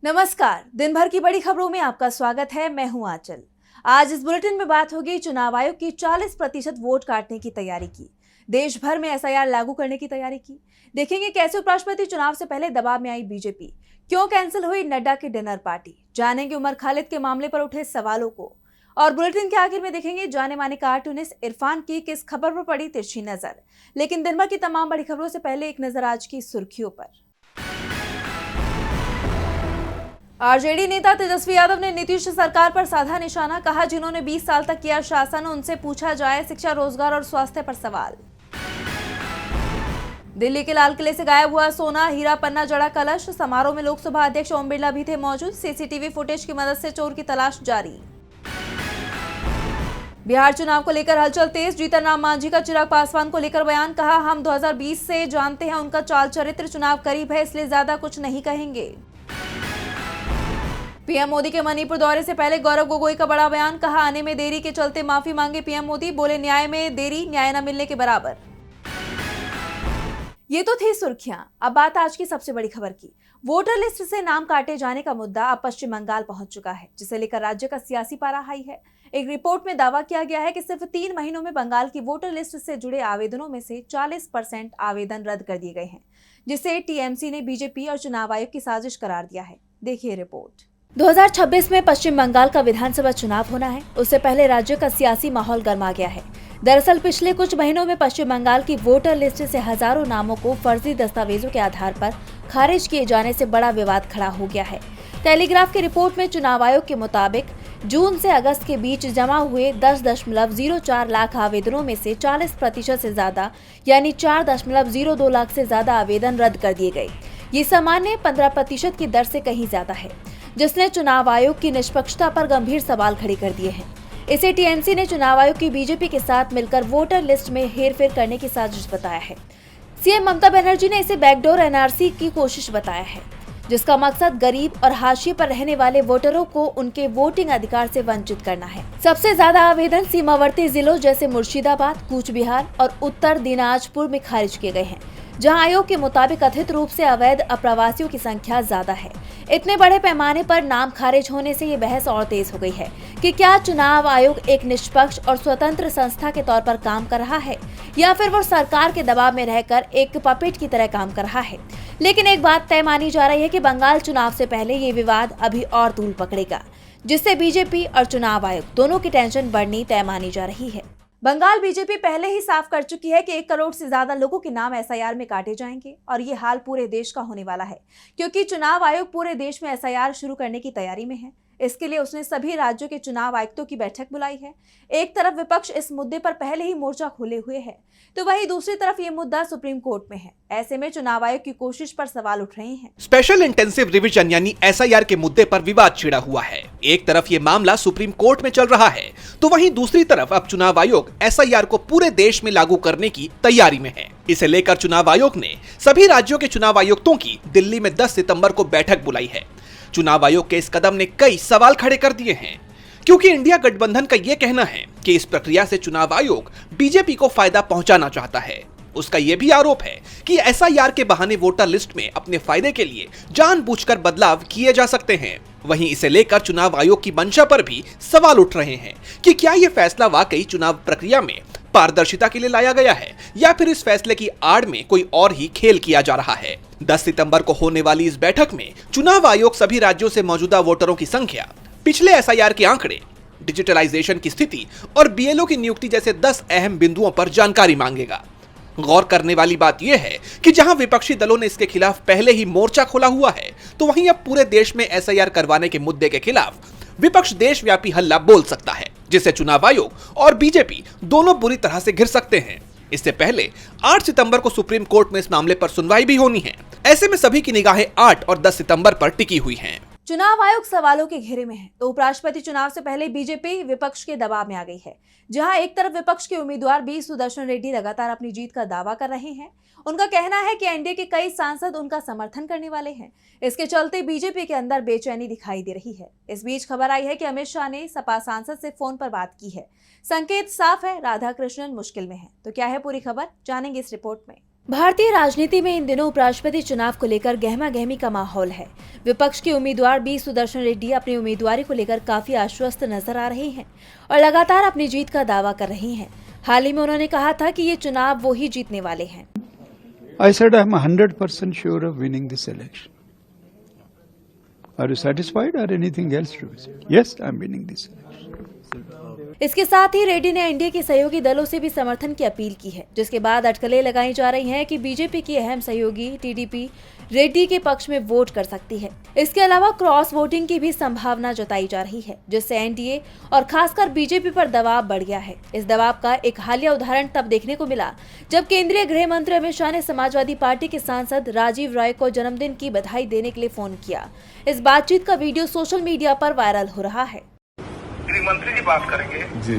नमस्कार, दिन भर की बड़ी खबरों में आपका स्वागत है। मैं हूं आंचल। आज इस बुलेटिन में बात होगी चुनाव आयोग की 40% वोट काटने की तैयारी की, देश भर में एसआईआर लागू करने की तैयारी की। देखेंगे कैसे उपराष्ट्रपति चुनाव से पहले दबाव में आई बीजेपी, क्यों कैंसिल हुई नड्डा की डिनर पार्टी, जानेंगे उमर खालिद के मामले पर उठे सवालों को। और बुलेटिन के आखिर में देखेंगे जाने माने कार्टूनिस्ट इरफान की किस खबर पर पड़ी तिरछी नजर। लेकिन दिन भर की तमाम बड़ी खबरों से पहले एक नजर आज की सुर्खियों पर। आरजेडी नेता तेजस्वी यादव ने नीतीश सरकार पर साधा निशाना, कहा जिन्होंने 20 साल तक किया शासन उनसे पूछा जाए शिक्षा, रोजगार और स्वास्थ्य पर सवाल। दिल्ली के लाल किले से गायब हुआ सोना, हीरा पन्ना जड़ा कलश, समारोह में लोकसभा अध्यक्ष ओम बिरला भी थे मौजूद। सीसीटीवी फुटेज की मदद से चोर की तलाश जारी। बिहार चुनाव को लेकर हलचल तेज, जीतन राम मांझी का चिराग पासवान को लेकर बयान, कहा हम 2020 से जानते हैं उनका चाल चरित्र, चुनाव करीब है इसलिए ज्यादा कुछ नहीं कहेंगे। पीएम मोदी के मणिपुर दौरे से पहले गौरव गोगोई का बड़ा बयान, कहा आने में देरी के चलते माफी मांगे पीएम मोदी, बोले न्याय में देरी न्याय न मिलने के बराबर। ये तो थी सुर्खियां। अब बात आज की सबसे बड़ी खबर की। वोटर लिस्ट से नाम काटे जाने का मुद्दा अब पश्चिम बंगाल पहुंच चुका है, जिसे लेकर राज्य का सियासी पारा हाई है। एक रिपोर्ट में दावा किया गया है कि सिर्फ 3 महीनों में बंगाल की वोटर लिस्ट से जुड़े आवेदनों में से 40% आवेदन रद्द कर दिए गए हैं, जिसे टीएमसी ने बीजेपी और चुनाव आयोग की साजिश करार दिया है। देखिए रिपोर्ट। 2026 में पश्चिम बंगाल का विधानसभा चुनाव होना है। उससे पहले राज्य का सियासी माहौल गर्मा गया है। दरअसल पिछले कुछ महीनों में पश्चिम बंगाल की वोटर लिस्ट से हजारों नामों को फर्जी दस्तावेजों के आधार पर खारिज किए जाने से बड़ा विवाद खड़ा हो गया है। टेलीग्राफ की रिपोर्ट में चुनाव आयोग के मुताबिक जून से अगस्त के बीच जमा हुए 10.04 लाख आवेदनों में से 40% से ज्यादा यानी 4.02 लाख से ज्यादा आवेदन रद्द कर दिए गए। ये सामान्य 15% की दर से कहीं ज्यादा है, जिसने चुनाव आयोग की निष्पक्षता पर गंभीर सवाल खड़े कर दिए हैं। इसे टीएमसी ने चुनाव आयोग की बीजेपी के साथ मिलकर वोटर लिस्ट में हेरफेर करने की साजिश बताया है। सीएम ममता बनर्जी ने इसे बैकडोर एनआरसी की कोशिश बताया है, जिसका मकसद गरीब और हाशिए पर रहने वाले वोटरों को उनके वोटिंग अधिकार से वंचित करना है। सबसे ज्यादा आवेदन सीमावर्ती जिलों जैसे मुर्शिदाबाद, कूच बिहार और उत्तर दिनाजपुर में खारिज किए गए हैं, जहां आयोग के मुताबिक कथित रूप से अवैध अप्रवासियों की संख्या ज्यादा है। इतने बड़े पैमाने पर नाम खारिज होने से ये बहस और तेज हो गई है कि क्या चुनाव आयोग एक निष्पक्ष और स्वतंत्र संस्था के तौर पर काम कर रहा है या फिर वो सरकार के दबाव में रहकर एक पपेट की तरह काम कर रहा है। लेकिन एक बात तय मानी जा रही है कि बंगाल चुनाव से पहले ये विवाद अभी और तूल पकड़ेगा, जिससे बीजेपी और चुनाव आयोग दोनों की टेंशन बढ़नी तय मानी जा रही है। बंगाल बीजेपी पहले ही साफ कर चुकी है कि 1 करोड़ से ज्यादा लोगों के नाम एसआईआर में काटे जाएंगे और ये हाल पूरे देश का होने वाला है, क्योंकि चुनाव आयोग पूरे देश में एसआईआर शुरू करने की तैयारी में है। इसके लिए उसने सभी राज्यों के चुनाव आयुक्तों की बैठक बुलाई है। एक तरफ विपक्ष इस मुद्दे पर पहले ही मोर्चा खोले हुए है, तो वहीं दूसरी तरफ ये मुद्दा सुप्रीम कोर्ट में है। ऐसे में चुनाव आयोग की कोशिश पर सवाल उठ रहे हैं। स्पेशल इंटेंसिव रिवीजन यानी एसआईआर के मुद्दे पर विवाद छिड़ा हुआ है। एक तरफ ये मामला सुप्रीम कोर्ट में चल रहा है, तो वहीं दूसरी तरफ अब चुनाव आयोग एसआईआर को पूरे देश में लागू करने की तैयारी में है। इसे लेकर चुनाव आयोग ने सभी राज्यों के चुनाव आयुक्तों की दिल्ली में 10 सितंबर को बैठक बुलाई है। चुनाव आयोग के इस कदम ने कई सवाल खड़े कर दिए हैं, क्योंकि इंडिया गठबंधन का यह कहना है कि इस प्रक्रिया से चुनाव आयोग बीजेपी को फायदा पहुंचाना चाहता है। उसका यह भी आरोप है कि एसआईआर के बहाने वोटर लिस्ट में अपने फायदे के लिए जानबूझकर बदलाव किए जा सकते हैं। वहीं इसे लेकर चुनाव आयोग की मंशा पर भी सवाल उठ रहे हैं कि क्या यह फैसला वाकई चुनाव प्रक्रिया में पारदर्शिता के लिए लाया गया है या फिर इस फैसले की आड़ में कोई और ही खेल किया जा रहा है। 10 सितंबर को होने वाली इस बैठक में चुनाव आयोग सभी राज्यों से मौजूदा वोटरों की संख्या, पिछले एसआईआर के आंकड़े, डिजिटलाइजेशन की स्थिति और बीएलओ की नियुक्ति जैसे 10 अहम बिंदुओं पर जानकारी मांगेगा। गौर करने वाली बात यह है कि जहां विपक्षी दलों ने इसके खिलाफ पहले ही मोर्चा खोला हुआ है, तो वहीं अब पूरे देश में एसआईआर करवाने के मुद्दे के खिलाफ विपक्ष देशव्यापी हल्ला बोल सकता है, जिससे चुनाव आयोग और बीजेपी दोनों बुरी तरह से घिर सकते हैं। इससे पहले 8 सितंबर को सुप्रीम कोर्ट में इस मामले पर सुनवाई भी होनी है। ऐसे में सभी की निगाहें 8 और 10 सितंबर पर टिकी हुई हैं। चुनाव आयोग सवालों के घेरे में है, तो उपराष्ट्रपति चुनाव से पहले बीजेपी विपक्ष के दबाव में आ गई है। जहां एक तरफ विपक्ष के उम्मीदवार बी सुदर्शन रेड्डी लगातार अपनी जीत का दावा कर रहे हैं। उनका कहना है कि एनडीए के कई सांसद उनका समर्थन करने वाले हैं। इसके चलते बीजेपी के अंदर बेचैनी दिखाई दे रही है। इस बीच खबर आई है कि अमित शाह ने सपा सांसद से फोन पर बात की है। संकेत साफ है, राधाकृष्णन मुश्किल में है। तो क्या है पूरी खबर, जानेंगे इस रिपोर्ट में। भारतीय राजनीति में इन दिनों उपराष्ट्रपति चुनाव को लेकर गहमा गहमी का माहौल है। विपक्ष के उम्मीदवार बी सुदर्शन रेड्डी अपनी उम्मीदवारी को लेकर काफी आश्वस्त नजर आ रहे हैं और लगातार अपनी जीत का दावा कर रहे हैं। हाल ही में उन्होंने कहा था कि ये चुनाव वो ही जीतने वाले हैं। I said I'm 100% sure of winning this election. Are you satisfied or anything else to say? Yes, I'm winning this election. इसके साथ ही रेड्डी ने एनडीए के सहयोगी दलों से भी समर्थन की अपील की है, जिसके बाद अटकलें लगाई जा रही हैं कि बीजेपी की अहम सहयोगी टीडीपी रेड्डी के पक्ष में वोट कर सकती है। इसके अलावा क्रॉस वोटिंग की भी संभावना जताई जा रही है, जिससे एनडीए और खासकर बीजेपी पर दबाव बढ़ गया है। इस दबाव का एक हालिया उदाहरण तब देखने को मिला जब केंद्रीय गृह मंत्री अमित शाह ने समाजवादी पार्टी के सांसद राजीव रॉय को जन्मदिन की बधाई देने के लिए फोन किया। इस बातचीत का वीडियो सोशल मीडिया पर वायरल हो रहा है। गृह मंत्री जी बात करेंगे जी।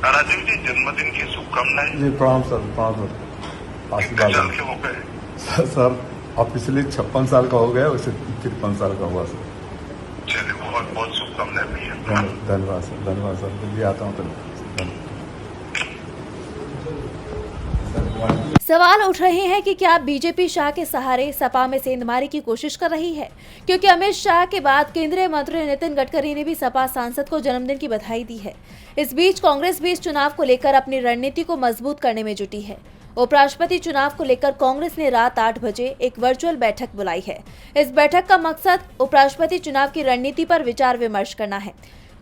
राजीव जी जन्मदिन की शुभकामनाएं। जी प्रणाम सर, प्रणाम सर, आशीर्वाद। साल के हो गए सर ऑफिशियली 56 साल का हो गया, वैसे 53 साल का हुआ सर। चलिए बहुत बहुत शुभकामनाएं भैया। धन्यवाद सर, धन्यवाद सर, दिल्ली आता हूँ धन्यवाद। सवाल उठ रहे हैं कि क्या बीजेपी शाह के सहारे सपा में सेंधमारी की कोशिश कर रही है, क्योंकि अमित शाह के बाद केंद्रीय मंत्री नितिन गडकरी ने भी सपा सांसद को जन्मदिन की बधाई दी है। इस बीच कांग्रेस भी इस चुनाव को लेकर अपनी रणनीति को मजबूत करने में जुटी है। उपराष्ट्रपति चुनाव को लेकर कांग्रेस ने रात 8 बजे एक वर्चुअल बैठक बुलाई है। इस बैठक का मकसद उपराष्ट्रपति चुनाव की रणनीति पर विचार विमर्श करना है।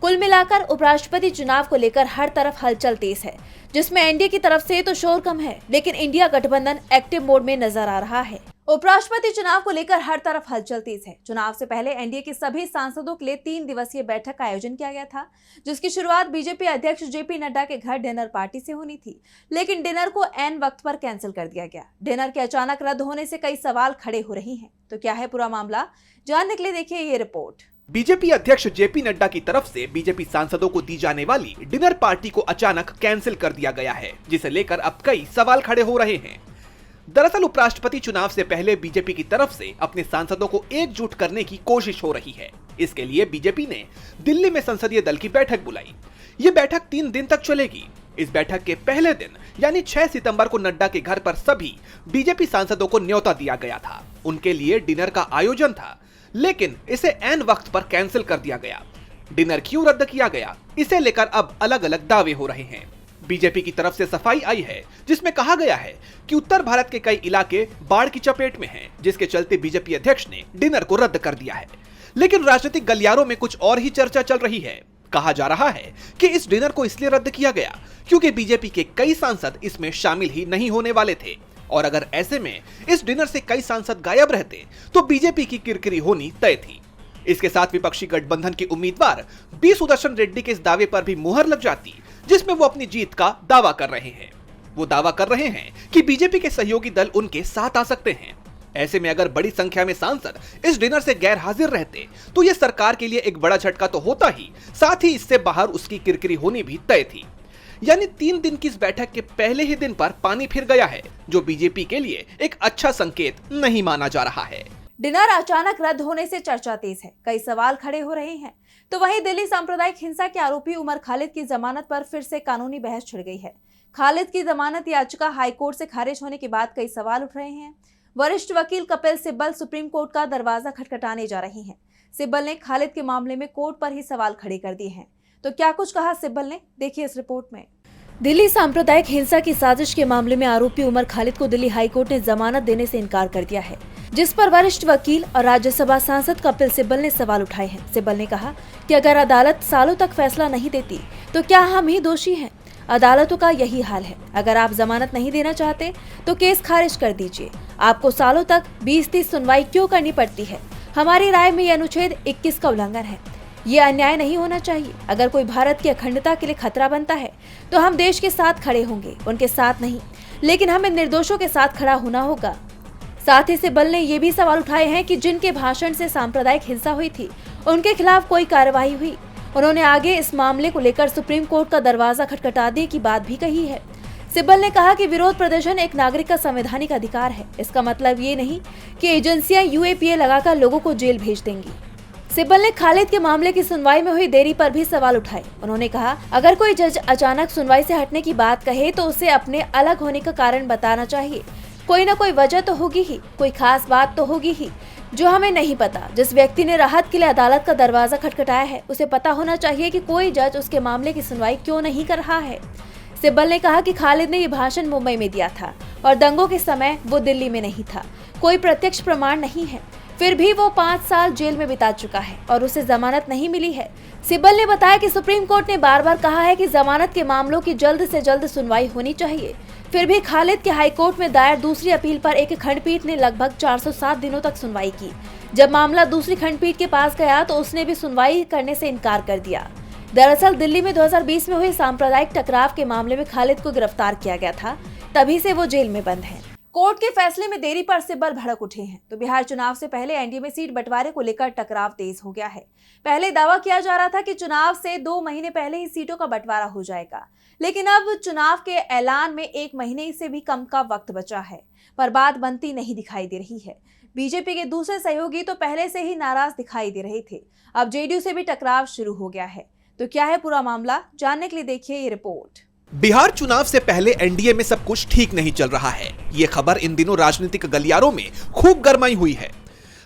कुल मिलाकर उपराष्ट्रपति चुनाव को लेकर हर तरफ हलचल तेज है, जिसमें एनडीए की तरफ से तो शोर कम है, लेकिन इंडिया गठबंधन एक्टिव मोड में नजर आ रहा है। उपराष्ट्रपति चुनाव को लेकर हर तरफ हलचल तेज है। चुनाव से पहले एनडीए के सभी सांसदों के लिए 3 दिवसीय बैठक का आयोजन किया गया था, जिसकी शुरुआत बीजेपी अध्यक्ष जेपी नड्डा के घर डिनर पार्टी से होनी थी, लेकिन डिनर को ऐन वक्त पर कैंसिल कर दिया गया। डिनर के अचानक रद्द होने से कई सवाल खड़े हो रहे हैं। तो क्या है पूरा मामला, जानने के लिए देखिए ये रिपोर्ट। बीजेपी अध्यक्ष जेपी नड्डा की तरफ से बीजेपी सांसदों को दी जाने वाली डिनर पार्टी को अचानक कैंसिल कर दिया गया है, जिसे लेकर अब कई सवाल खड़े हो रहे हैं। दरअसल उपराष्ट्रपति चुनाव से पहले बीजेपी की तरफ से अपने सांसदों को एकजुट करने की कोशिश हो रही है। इसके लिए बीजेपी ने दिल्ली में संसदीय दल की बैठक बुलाई। ये बैठक 3 दिन तक चलेगी। इस बैठक के पहले दिन यानी 6 सितंबर को नड्डा के घर पर सभी बीजेपी सांसदों को न्योता दिया गया था। उनके लिए डिनर का आयोजन था, लेकिन इसे ऐन वक्त पर कैंसिल कर दिया गया। डिनर क्यों रद्द किया गया, इसे लेकर अब अलग अलग दावे हो रहे हैं। बीजेपी की तरफ से सफाई आई है, जिसमें कहा गया है कि उत्तर भारत के कई इलाके बाढ़ की चपेट में हैं, जिसके चलते बीजेपी अध्यक्ष ने डिनर को रद्द कर दिया है। लेकिन राजनीतिक गलियारों में कुछ और ही चर्चा चल रही है। कहा जा रहा है कि इस डिनर को इसलिए रद्द किया गया क्योंकि बीजेपी के कई सांसद इसमें शामिल ही नहीं होने वाले थे, और अगर ऐसे में इस डिनर से कई सांसद गायब रहते तो बीजेपी की किरकिरी होनी तय थी। इसके साथ विपक्षी गठबंधन के उम्मीदवार बी सुदर्शन रेड्डी के इस दावे पर भी मुहर लग जाती, जिसमें वो अपनी जीत का दावा कर रहे हैं। वो दावा कर रहे हैं कि बीजेपी के सहयोगी दल उनके साथ आ सकते हैं। ऐसे में अगर बड़ी संख्या में सांसद इस डिनर से गैर हाजिर रहते तो यह सरकार के लिए एक बड़ा झटका तो होता ही, साथ ही इससे बाहर उसकी किरकिरी होनी भी तय थी। यानी 3 दिन की इस बैठक के पहले ही दिन पर पानी फिर गया है, जो बीजेपी के लिए एक अच्छा संकेत नहीं माना जा रहा है। डिनर अचानक रद्द होने से चर्चा तेज है, कई सवाल खड़े हो रहे हैं। तो वहीं दिल्ली सांप्रदायिक हिंसा के आरोपी उमर खालिद की जमानत पर फिर से कानूनी बहस छिड़ गई है। खालिद की जमानत याचिका हाईकोर्ट से खारिज होने के बाद कई सवाल उठ रहे हैं। वरिष्ठ वकील कपिल सिब्बल सुप्रीम कोर्ट का दरवाजा खटखटाने जा रही हैं। सिब्बल ने खालिद के मामले में कोर्ट पर ही सवाल खड़े कर दिए हैं। तो क्या कुछ कहा सिब्बल ने, देखिए इस रिपोर्ट में। दिल्ली सांप्रदायिक हिंसा की साजिश के मामले में आरोपी उमर खालिद को दिल्ली हाईकोर्ट ने जमानत देने से इनकार कर दिया है, जिस पर वरिष्ठ वकील और राज्यसभा सांसद कपिल सिब्बल ने सवाल उठाए हैं। सिब्बल ने कहा कि अगर अदालत सालों तक फैसला नहीं देती तो क्या हम ही दोषी हैं? अदालतों का यही हाल है। अगर आप जमानत नहीं देना चाहते तो केस खारिज कर दीजिए। आपको सालों तक 20-30 सुनवाई क्यों करनी पड़ती है? हमारी राय में यह अनुच्छेद 21 का उल्लंघन है। ये अन्याय नहीं होना चाहिए। अगर कोई भारत की अखंडता के लिए खतरा बनता है तो हम देश के साथ खड़े होंगे, उनके साथ नहीं, लेकिन हमें निर्दोषों के साथ खड़ा होना होगा। साथ ही सिब्बल ने ये भी सवाल उठाए हैं कि जिनके भाषण से सांप्रदायिक हिंसा हुई थी उनके खिलाफ कोई कार्रवाई हुई। उन्होंने आगे इस मामले को लेकर सुप्रीम कोर्ट का दरवाजा खटखटाने की बात भी कही है। सिब्बल ने कहा कि विरोध प्रदर्शन एक नागरिक का संवैधानिक अधिकार है। इसका मतलब ये नहीं कि एजेंसियां UAPA लगाकर लोगों को जेल भेज देंगी। सिब्बल ने खालिद के मामले की सुनवाई में हुई देरी पर भी सवाल उठाए। उन्होंने कहा, अगर कोई जज अचानक सुनवाई से हटने की बात कहे तो उसे अपने अलग होने का कारण बताना चाहिए। कोई न कोई वजह तो होगी ही, कोई खास बात तो होगी ही जो हमें नहीं पता। जिस व्यक्ति ने राहत के लिए अदालत का दरवाजा खटखटाया है उसे पता होना चाहिए कि कोई जज उसके मामले की सुनवाई क्यों नहीं कर रहा है। सिब्बल ने कहा कि खालिद ने ये भाषण मुंबई में दिया था और दंगों के समय वो दिल्ली में नहीं था। कोई प्रत्यक्ष प्रमाण नहीं है, फिर भी वो 5 साल जेल में बिता चुका है और उसे जमानत नहीं मिली है। सिब्बल ने बताया कि सुप्रीम कोर्ट ने बार बार कहा है कि जमानत के मामलों की जल्द से जल्द सुनवाई होनी चाहिए। फिर भी खालिद के हाईकोर्ट में दायर दूसरी अपील पर एक खंडपीठ ने लगभग 407 दिनों तक सुनवाई की। जब मामला दूसरी खंडपीठ के पास गया तो उसने भी सुनवाई करने से इनकार कर दिया। दरअसल दिल्ली में 2020 में हुए सांप्रदायिक टकराव के मामले में खालिद को गिरफ्तार किया गया था, तभी से वो जेल में बंद है। कोर्ट के फैसले में देरी पर सिब्बल भड़क उठे हैं तो बिहार चुनाव से पहले एनडीए में सीट बंटवारे को लेकर टकराव तेज हो गया है। पहले दावा किया जा रहा था कि चुनाव से 2 महीने पहले ही सीटों का बंटवारा हो जाएगा, लेकिन अब चुनाव के ऐलान में 1 महीने से भी कम का वक्त बचा है, पर बात बनती नहीं दिखाई दे रही है। बीजेपी के दूसरे सहयोगी तो पहले से ही नाराज दिखाई दे रहे थे, अब जेडीयू से भी टकराव शुरू हो गया है। तो क्या है पूरा मामला, जानने के लिए देखिए ये रिपोर्ट। बिहार चुनाव से पहले एनडीए में सब कुछ ठीक नहीं चल रहा है। ये खबर इन दिनों राजनीतिक गलियारों में खूब गरमाई हुई है।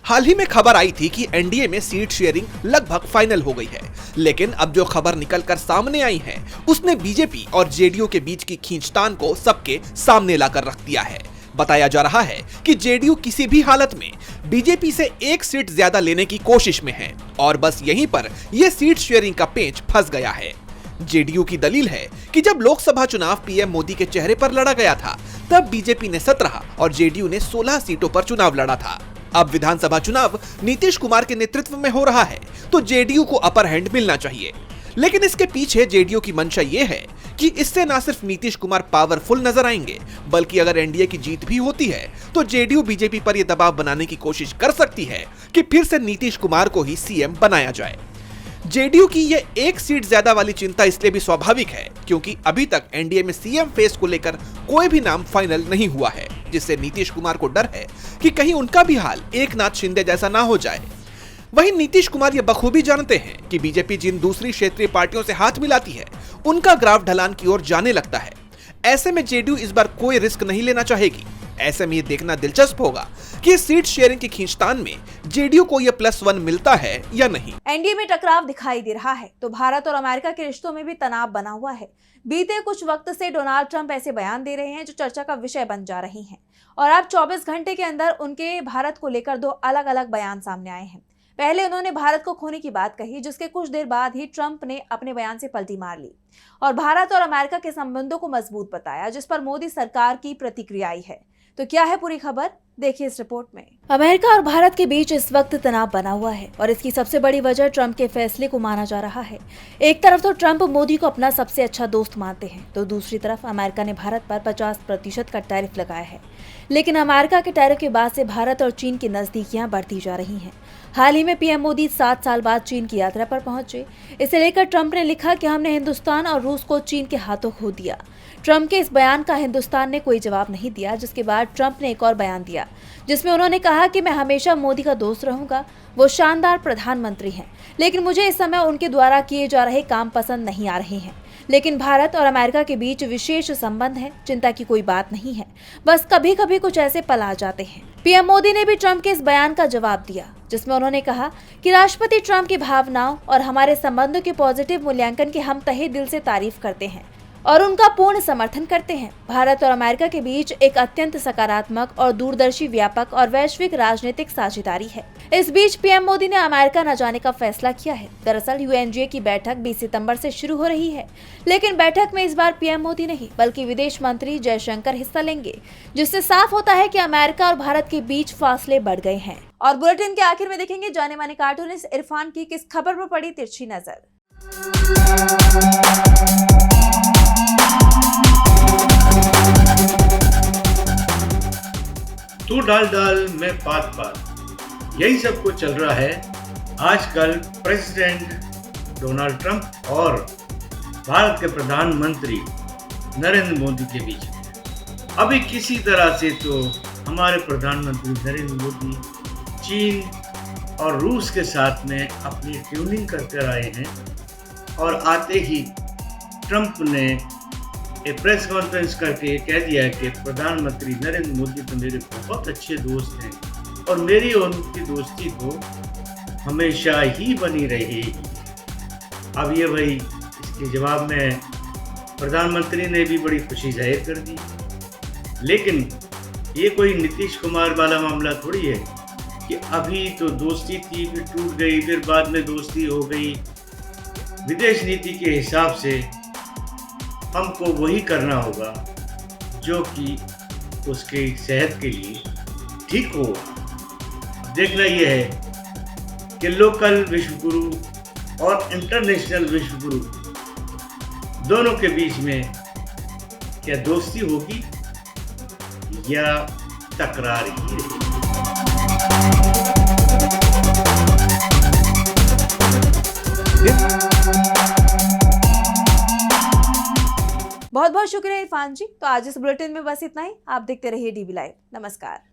हाल ही में खबर आई थी कि एनडीए में सीट शेयरिंग लगभग फाइनल हो गई है, लेकिन अब जो खबर निकलकर सामने आई है उसने बीजेपी और जेडीयू के बीच की खींचतान को सबके सामने लाकर रख दिया है। बताया जा रहा है कि जेडीयू किसी भी हालत में बीजेपी से 1 सीट ज्यादा लेने की कोशिश में है और बस यहीं पर यह सीट शेयरिंग का पेंच फंस गया है। जेडीयू की दलील है कि जब लोकसभा चुनाव पीएम मोदी के चेहरे पर लड़ा गया था तब बीजेपी ने 17 और जेडीयू ने 16 सीटों पर चुनाव लड़ा था। अब विधानसभा चुनाव नीतीश कुमार के नेतृत्व में हो रहा है तो जेडीयू को अपर हैंड मिलना चाहिए, लेकिन इसके पीछे जेडीयू की मंशा ये है कि इससे न सिर्फ नीतीश कुमार पावरफुल नजर आएंगे, बल्कि अगर एनडीए की जीत भी होती है तो जेडीयू बीजेपी पर यह दबाव बनाने की कोशिश कर सकती है कि फिर से नीतीश कुमार को ही सीएम बनाया जाए। जेडीयू की ये 1 सीट ज्यादा वाली चिंता इसलिए भी स्वाभाविक है क्योंकि अभी तक एनडीए में सीएम फेस को लेकर कोई भी नाम फाइनल नहीं हुआ है, जिससे नीतीश कुमार को डर है कि कहीं उनका भी हाल एकनाथ शिंदे जैसा ना हो जाए। वहीं नीतीश कुमार ये बखूबी जानते हैं कि बीजेपी जिन दूसरी क्षेत्रीय पार्टियों से हाथ मिलाती है उनका ग्राफ ढलान की ओर जाने लगता है। ऐसे में जेडीयू इस बार कोई रिस्क नहीं लेना चाहेगी। ऐसे में ये देखना दिलचस्प होगा कि सीट शेयरिंग की खींचतान में जेडीयू को यह +1 मिलता है या नहीं। एनडीए में टकराव दिखाई दे रहा है तो भारत और अमेरिका के रिश्तों में भी तनाव बना हुआ है। बीते कुछ वक्त से डोनाल्ड ट्रंप ऐसे बयान दे रहे हैं जो चर्चा का विषय बन जा रही हैं और अब 24 घंटे के अंदर उनके भारत को लेकर 2 अलग अलग बयान सामने आए हैं। पहले उन्होंने भारत को खोने की बात कही, जिसके कुछ देर बाद ही ट्रंप ने अपने बयान से पलटी मार ली और भारत और अमेरिका के संबंधों को मजबूत बताया, जिस पर मोदी सरकार की प्रतिक्रिया आई है। तो क्या है पूरी खबर, देखिए इस रिपोर्ट में। अमेरिका और भारत के बीच इस वक्त तनाव बना हुआ है और इसकी सबसे बड़ी वजह ट्रंप के फैसले को माना जा रहा है। एक तरफ तो ट्रंप मोदी को अपना सबसे अच्छा दोस्त मानते हैं तो दूसरी तरफ अमेरिका ने भारत पर 50% का टैरिफ लगाया है, लेकिन अमेरिका के टैरिफ के बाद से भारत और चीन की नजदीकियां बढ़ती जा रही हैं। हाल ही में पीएम मोदी 7 साल बाद चीन की यात्रा पर पहुंचे। इसे लेकर ट्रंप ने लिखा कि हमने हिंदुस्तान और रूस को चीन के हाथों खो दिया। ट्रंप के इस बयान का हिंदुस्तान ने कोई जवाब नहीं दिया, जिसके बाद ट्रंप ने एक और बयान दिया जिसमें उन्होंने कहा कि मैं हमेशा मोदी का दोस्त रहूंगा। वो शानदार प्रधानमंत्री हैं, लेकिन मुझे इस समय उनके द्वारा किए जा रहे काम पसंद नहीं आ रहे हैं। लेकिन भारत और अमेरिका के बीच विशेष संबंध है, चिंता की कोई बात नहीं है, बस कभी कभी कुछ ऐसे पल आ जाते हैं। पीएम मोदी ने भी ट्रंप के इस बयान का जवाब दिया, जिसमें उन्होंने कहा कि राष्ट्रपति ट्रंप की भावनाओं और हमारे संबंधों के पॉजिटिव मूल्यांकन की हम तहे दिल से तारीफ करते हैं और उनका पूर्ण समर्थन करते हैं। भारत और अमेरिका के बीच एक अत्यंत सकारात्मक और दूरदर्शी व्यापक और वैश्विक राजनीतिक साझेदारी है। इस बीच पीएम मोदी ने अमेरिका न जाने का फैसला किया है। दरअसल यूएनजीए की बैठक 20 सितंबर से शुरू हो रही है, लेकिन बैठक में इस बार पीएम मोदी नहीं बल्कि विदेश मंत्री जयशंकर हिस्सा लेंगे, जिससे साफ होता है कि अमेरिका और भारत के बीच फासले बढ़ गए हैं। और बुलेटिन के आखिर में देखेंगे जाने माने कार्टूनिस्ट इरफान की किस खबर पर पड़ी तिरछी नजर। तू डाल डाल मैं पात पात, यही सब कुछ चल रहा है आजकल प्रेसिडेंट डोनाल्ड ट्रंप और भारत के प्रधानमंत्री नरेंद्र मोदी के बीच। अभी किसी तरह से तो हमारे प्रधानमंत्री नरेंद्र मोदी चीन और रूस के साथ में अपनी ट्यूनिंग कर आए हैं। और आते ही ट्रंप ने एक प्रेस कॉन्फ्रेंस करके कह दिया कि प्रधानमंत्री नरेंद्र मोदी तो मेरे बहुत अच्छे दोस्त हैं और मेरी और उनकी दोस्ती तो हमेशा ही बनी रहेगी। अब ये भाई इसके जवाब में प्रधानमंत्री ने भी बड़ी खुशी जाहिर कर दी। लेकिन ये कोई नीतीश कुमार वाला मामला थोड़ी है कि अभी तो दोस्ती थी फिर टूट गई फिर बाद में दोस्ती हो गई। विदेश नीति के हिसाब से हमको वही करना होगा जो कि उसके सेहत के लिए ठीक हो। देखना यह है कि लोकल विश्व गुरु और इंटरनेशनल विश्व गुरु दोनों के बीच में क्या दोस्ती होगी या तकरार ही रहेगी। बहुत बहुत शुक्रिया इरफान जी। तो आज इस बुलेटिन में बस इतना ही। आप देखते रहिए डीबी लाइव। नमस्कार।